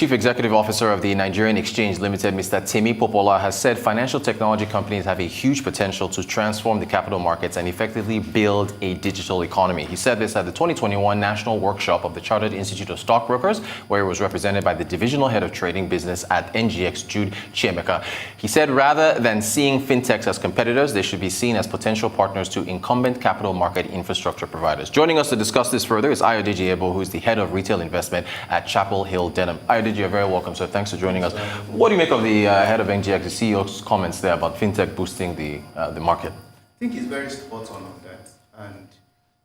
Chief Executive Officer of the Nigerian Exchange Limited, Mr. Temi Popola, has said financial technology companies have a huge potential to transform the capital markets and effectively build a digital economy. He said this at the 2021 National Workshop of the Chartered Institute of Stockbrokers, where he was represented by the Divisional Head of Trading Business at NGX, Jude Chiemeka. He said rather than seeing fintechs as competitors, they should be seen as potential partners to incumbent capital market infrastructure providers. Joining us to discuss this further is Ayodeji Ebo, who is the Head of Retail Investment at Chapel Hill Denham. You're very welcome, sir. Thanks for joining us. What do you make of the head of NGX, the CEO's comments there about fintech boosting the market? I think he's very spot on that. And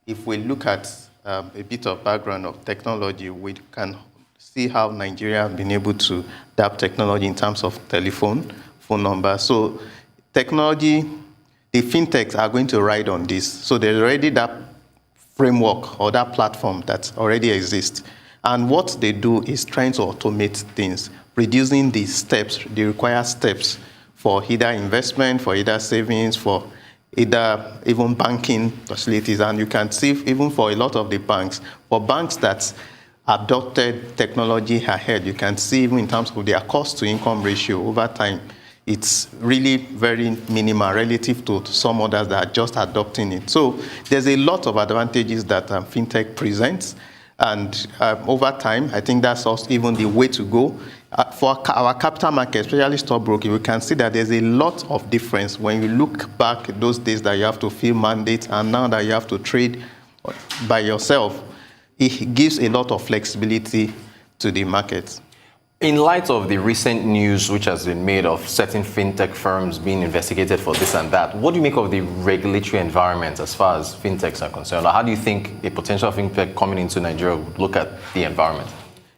if we look at a bit of background of technology, we can see how Nigeria has been able to adapt technology in terms of phone number. So technology, the fintechs are going to ride on this. So there's already that framework or that platform that already exists. And what they do is trying to automate things, reducing the steps, the required steps for either investment, for either savings, for either even banking facilities. And you can see even for a lot of the banks, for banks that adopted technology ahead, you can see even in terms of their cost to income ratio over time, it's really very minimal relative to some others that are just adopting it. So there's a lot of advantages that fintech presents. And over time, I think that's also even the way to go. For our capital market, especially stockbroking, we can see that there's a lot of difference when you look back at those days that you have to fill mandates and now that you have to trade by yourself. It gives a lot of flexibility to the market. In light of the recent news which has been made of certain fintech firms being investigated for this and that, what do you make of the regulatory environment as far as fintechs are concerned? Or how do you think a potential fintech coming into Nigeria would look at the environment?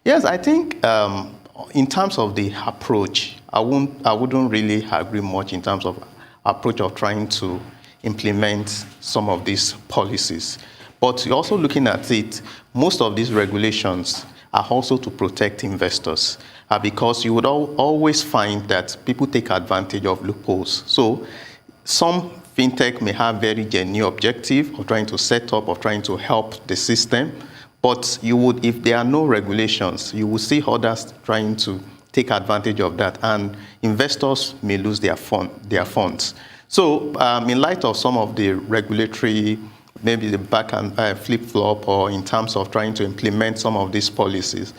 Yes, I think in terms of the approach, I wouldn't really agree much in terms of approach of trying to implement some of these policies. But you're also looking at it, most of these regulations are also to protect investors because you would always find that people take advantage of loopholes. So some fintech may have very genuine objective of trying to set up or trying to help the system, but you would, if there are no regulations, you will see others trying to take advantage of that, and investors may lose their funds. So in light of some of the regulatory, maybe the back and flip-flop, or in terms of trying to implement some of these policies.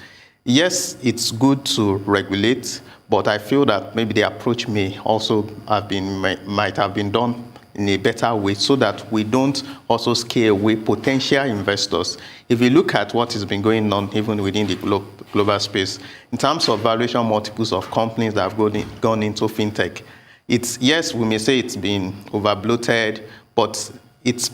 Yes, it's good to regulate, but I feel that maybe the approach may also might have been done in a better way so that we don't also scare away potential investors. If you look at what has been going on even within the global space, in terms of valuation multiples of companies that have gone into fintech, yes, we may say it's been over-bloated, but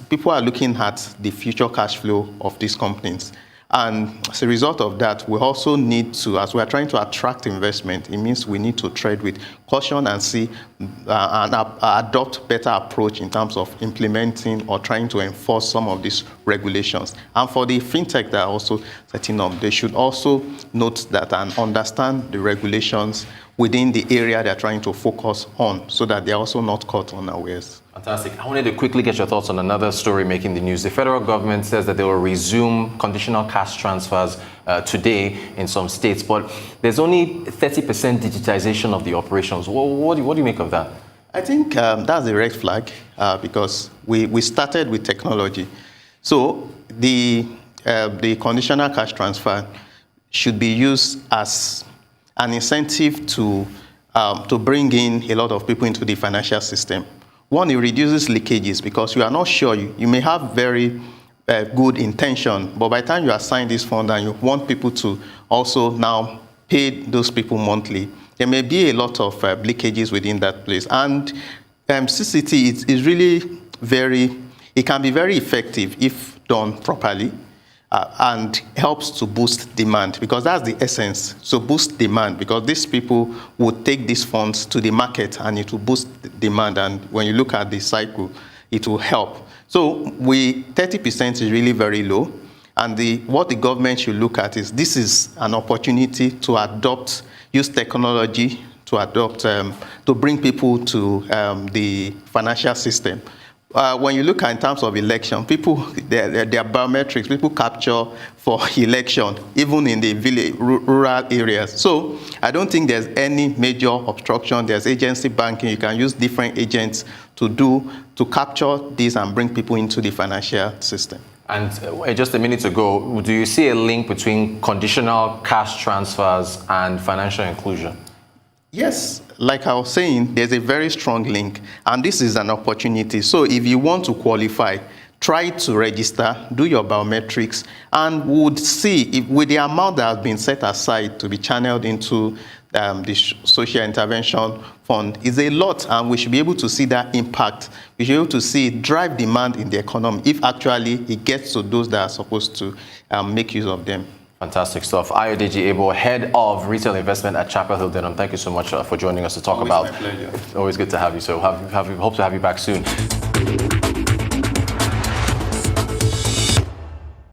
people are looking at the future cash flow of these companies. And as a result of that, we also need to, as we are trying to attract investment, it means we need to tread with caution and see and adopt better approach in terms of implementing or trying to enforce some of these regulations. And for the fintech that are also setting up, they should also note that and understand the regulations within the area they're trying to focus on so that they're also not caught unawares. Fantastic. I wanted to quickly get your thoughts on another story making the news. The federal government says that they will resume conditional cash transfers today in some states, but there's only 30% digitization of the operations. What do you make of that? I think that's a red flag because we started with technology. So the conditional cash transfer should be used as an incentive to bring in a lot of people into the financial system. One, it reduces leakages because you are not sure. You may have very good intention, but by the time you assign this fund and you want people to also now pay those people monthly, there may be a lot of leakages within that place. And CCT is really it can be very effective if done properly. And helps to boost demand because that's the essence. So boost demand because these people would take these funds to the market and it will boost demand. And when you look at the cycle, it will help. So 30% is really very low. And what the government should look at is this is an opportunity to use technology to bring people to the financial system. when you look at in terms of election, people, their biometrics, people capture for election, even in the village, rural areas. So I don't think there's any major obstruction. There's agency banking. You can use different agents to capture this and bring people into the financial system. And just a minute ago, do you see a link between conditional cash transfers and financial inclusion? Yes, like I was saying, there's a very strong link, and this is an opportunity. So if you want to qualify, try to register, do your biometrics, and would see if with the amount that has been set aside to be channeled into the social intervention fund is a lot, and we should be able to see that impact. We should be able to see it drive demand in the economy if actually it gets to those that are supposed to make use of them. Fantastic stuff. Ayodeji Ebo, Head of Retail Investment at Chapel Hill Denham. Thank you so much for joining us to talk about. My pleasure. Always good to have you. So hope to have you back soon.